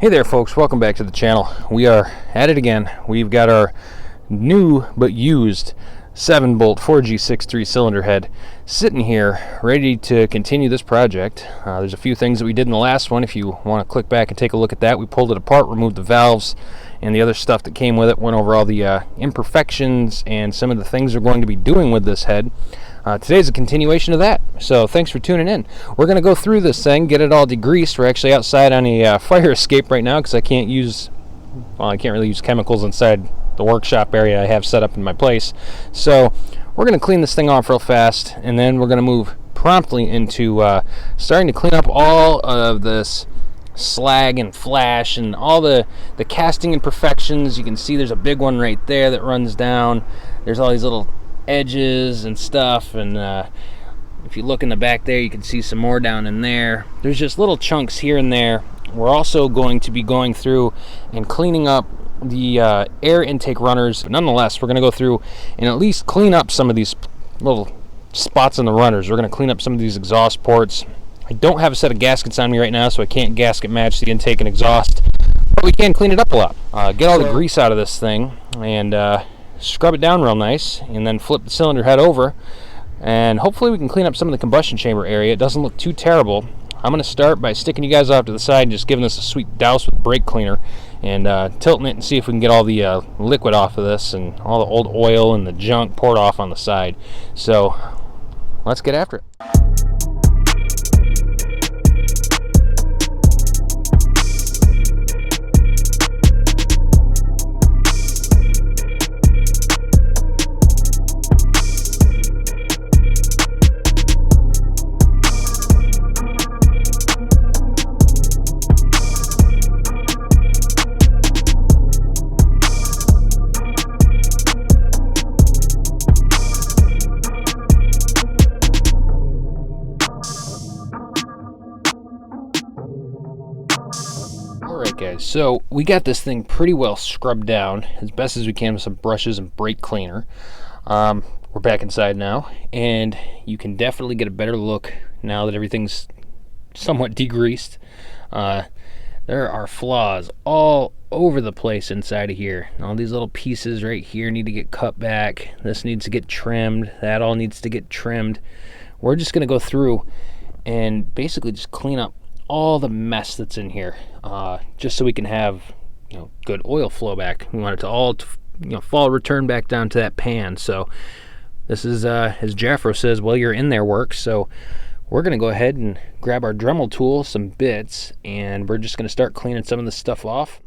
Hey there folks, welcome back to the channel. We are at it again. We've got our new but used 7-bolt 4G63 cylinder head sitting here ready to continue this project. There's a few things that we did in the last one. If you want to click back and take a look at that, we pulled it apart, removed the valves and the other stuff that came with it, went over all the imperfections and some of the things we're going to be doing with this head. Today's a continuation of that, so thanks for tuning in. We're going to go through this thing, get it all degreased. We're actually outside on a fire escape right now because I can't really use chemicals inside the workshop area I have set up in my place. So we're going to clean this thing off real fast, and then we're going to move promptly into starting to clean up all of this slag and flash and all the casting imperfections. You can see there's a big one right there that runs down. There's all these little edges and stuff, and if you look in the back there, you can see some more down in there. There's just little chunks here and there. We're also going to be going through and cleaning up the air intake runners, but nonetheless, we're going to go through and at least clean up some of these little spots in the runners. We're going to clean up some of these exhaust ports. I don't have a set of gaskets on me right now, so I can't gasket match the intake and exhaust, but we can clean it up a lot. Get all the grease out of this thing and scrub it down real nice, and then flip the cylinder head over, and hopefully we can clean up some of the combustion chamber area. It doesn't look too terrible. I'm going to start by sticking you guys off to the side and just giving this a sweet douse with brake cleaner and tilting it and see if we can get all the liquid off of this and all the old oil and the junk poured off on the side. So let's get after it. Alright guys, so we got this thing pretty well scrubbed down as best as we can with some brushes and brake cleaner. We're back inside now, and you can definitely get a better look now that everything's somewhat degreased. There are flaws all over the place inside of here. All these little pieces right here need to get cut back. This needs to get trimmed. That all needs to get trimmed. We're just going to go through and basically just clean up all the mess that's in here, just so we can have good oil flow back. We want it to all return back down to that pan. So this is as Jaffro says, well, you're in there work. So we're gonna go ahead and grab our Dremel tool, some bits, and we're just gonna start cleaning some of this stuff off.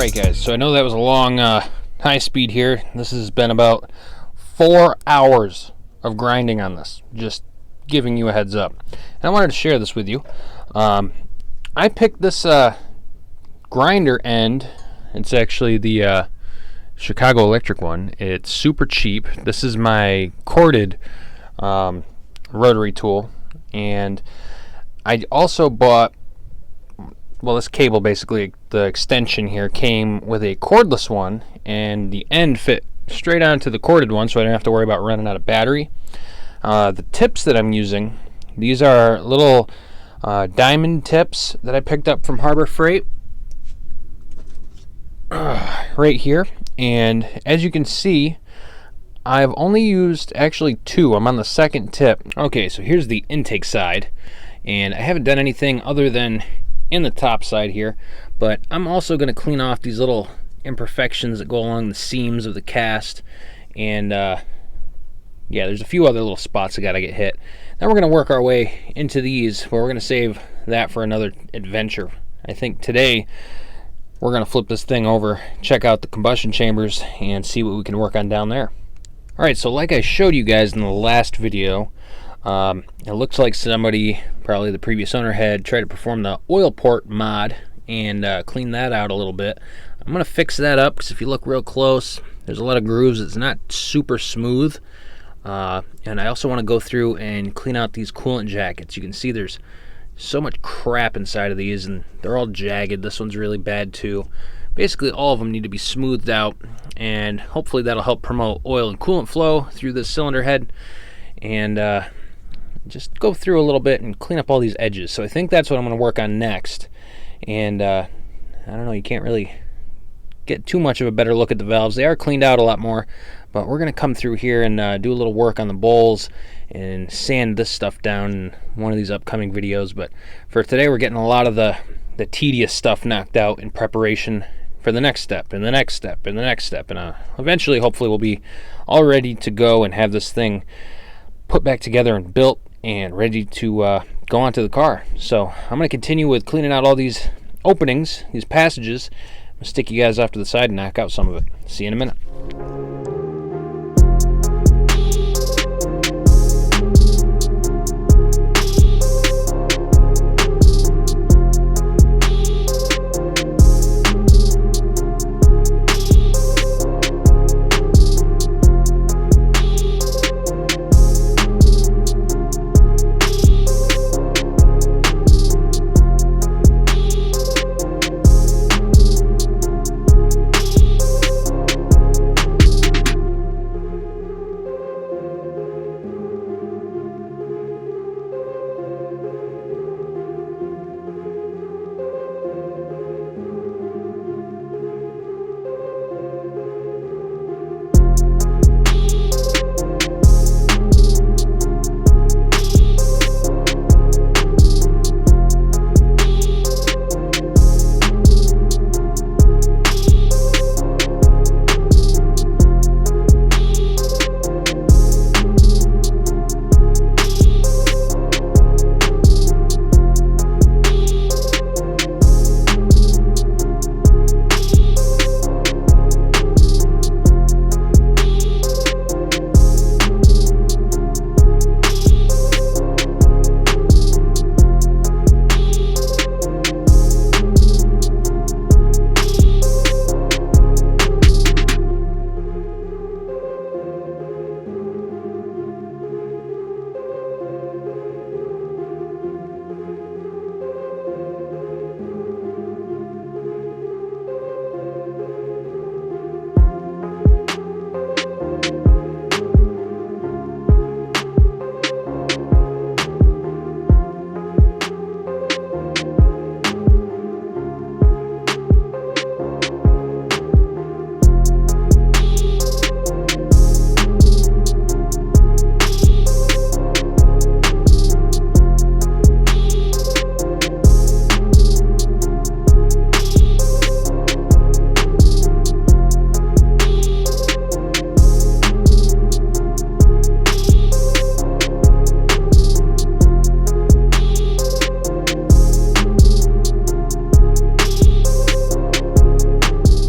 Alright guys, so I know that was a long high speed here. This has been about 4 hours of grinding on this. Just giving you a heads up. And I wanted to share this with you. I picked this grinder end. It's actually the Chicago Electric one. It's super cheap. This is my corded rotary tool, and I also bought, well, this cable, basically the extension here, came with a cordless one, and the end fit straight onto the corded one, so I didn't have to worry about running out of battery. The tips that I'm using, these are little diamond tips that I picked up from Harbor Freight right here. And as you can see, I've only used actually 2. I'm on the second tip. Okay, so here's the intake side, and I haven't done anything other than in the top side here, but I'm also going to clean off these little imperfections that go along the seams of the cast, and yeah, there's a few other little spots that got to get hit. Then we're going to work our way into these, but we're going to save that for another adventure. I think today we're going to flip this thing over, check out the combustion chambers, and see what we can work on down there. Alright, so like I showed you guys in the last video, it looks like somebody, probably the previous owner, had tried to perform the oil port mod and clean that out a little bit. I'm going to fix that up, because if you look real close, there's a lot of grooves. It's not super smooth. And I also want to go through and clean out these coolant jackets. You can see there's so much crap inside of these, and they're all jagged. This one's really bad too. Basically all of them need to be smoothed out, and hopefully that'll help promote oil and coolant flow through this cylinder head, and just go through a little bit and clean up all these edges. So I think that's what I'm going to work on next. And I don't know, you can't really get too much of a better look at the valves. They are cleaned out a lot more, but we're going to come through here and do a little work on the bowls and sand this stuff down in one of these upcoming videos. But for today, we're getting a lot of the tedious stuff knocked out in preparation for the next step and the next step and the next step, and eventually hopefully we'll be all ready to go and have this thing put back together and built and ready to go onto the car. So I'm going to continue with cleaning out all these openings, these passages. I'm going to stick you guys off to the side and knock out some of it. See you in a minute.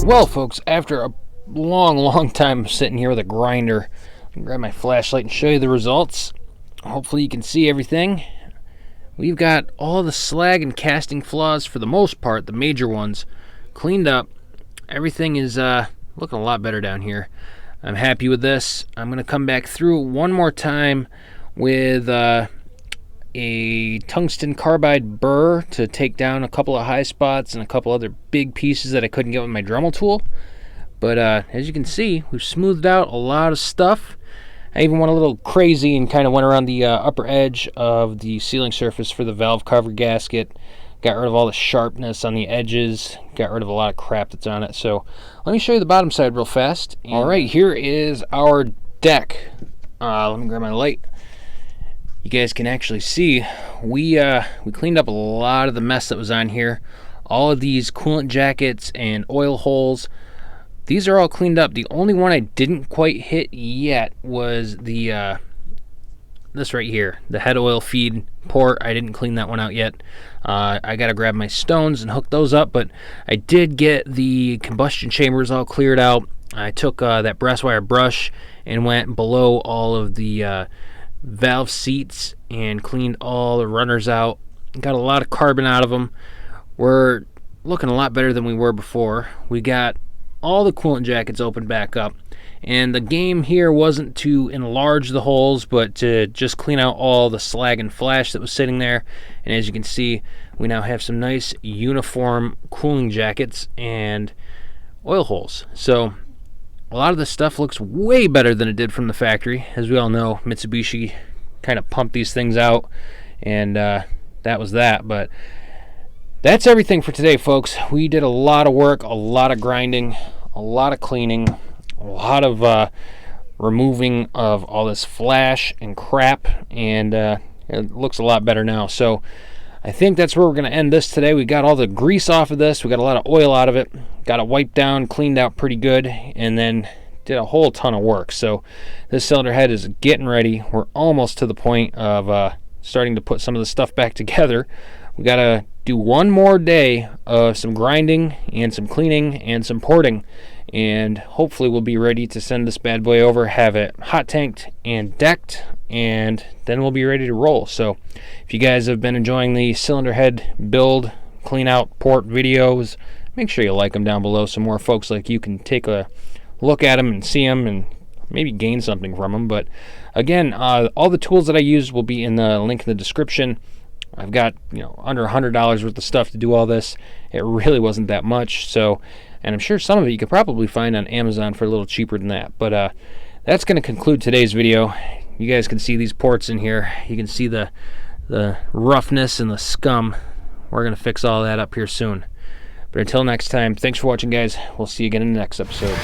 Well, folks, after a long time sitting here with a grinder, I can grab my flashlight and show you the results. Hopefully you can see everything. We've got all the slag and casting flaws, for the most part, the major ones, cleaned up. Everything is looking a lot better down here. I'm happy with this. I'm going to come back through one more time with a tungsten carbide burr to take down a couple of high spots and a couple other big pieces that I couldn't get with my Dremel tool. But as you can see, we've smoothed out a lot of stuff. I even went a little crazy and kind of went around the upper edge of the sealing surface for the valve cover gasket. Got rid of all the sharpness on the edges. Got rid of a lot of crap that's on it. So let me show you the bottom side real fast. All right, here is our deck. Let me grab my light. You guys can actually see we cleaned up a lot of the mess that was on here. All of these coolant jackets and oil holes. These are all cleaned up. The only one I didn't quite hit yet was the this right here, the head oil feed port. I didn't clean that one out yet. I gotta grab my stones and hook those up, but I did get the combustion chambers all cleared out. I took that brass wire brush and went below all of the valve seats and cleaned all the runners out. Got a lot of carbon out of them. We're looking a lot better than we were before. We got all the coolant jackets opened back up, and the game here wasn't to enlarge the holes but to just clean out all the slag and flash that was sitting there. And as you can see, we now have some nice uniform cooling jackets and oil holes. So a lot of this stuff looks way better than it did from the factory. As we all know, Mitsubishi kind of pumped these things out, and that was that. But that's everything for today, folks. We did a lot of work, a lot of grinding, a lot of cleaning, a lot of removing of all this flash and crap, and it looks a lot better now. So I think that's where we're going to end this today. We got all the grease off of this. We got a lot of oil out of it. Got it wiped down, cleaned out pretty good, and then did a whole ton of work. So this cylinder head is getting ready. We're almost to the point of starting to put some of the stuff back together. We got to do one more day of some grinding and some cleaning and some porting, and hopefully we'll be ready to send this bad boy over, have it hot tanked and decked, and then we'll be ready to roll. So if you guys have been enjoying the cylinder head build, clean out, port videos, make sure you like them down below so more folks like you can take a look at them and see them and maybe gain something from them. But again, all the tools that I use will be in the link in the description. I've got, under $100 worth of stuff to do all this. It really wasn't that much. So, and I'm sure some of it you could probably find on Amazon for a little cheaper than that. But that's going to conclude today's video. You guys can see these ports in here. You can see the roughness and the scum. We're going to fix all that up here soon. But until next time, thanks for watching, guys. We'll see you again in the next episode.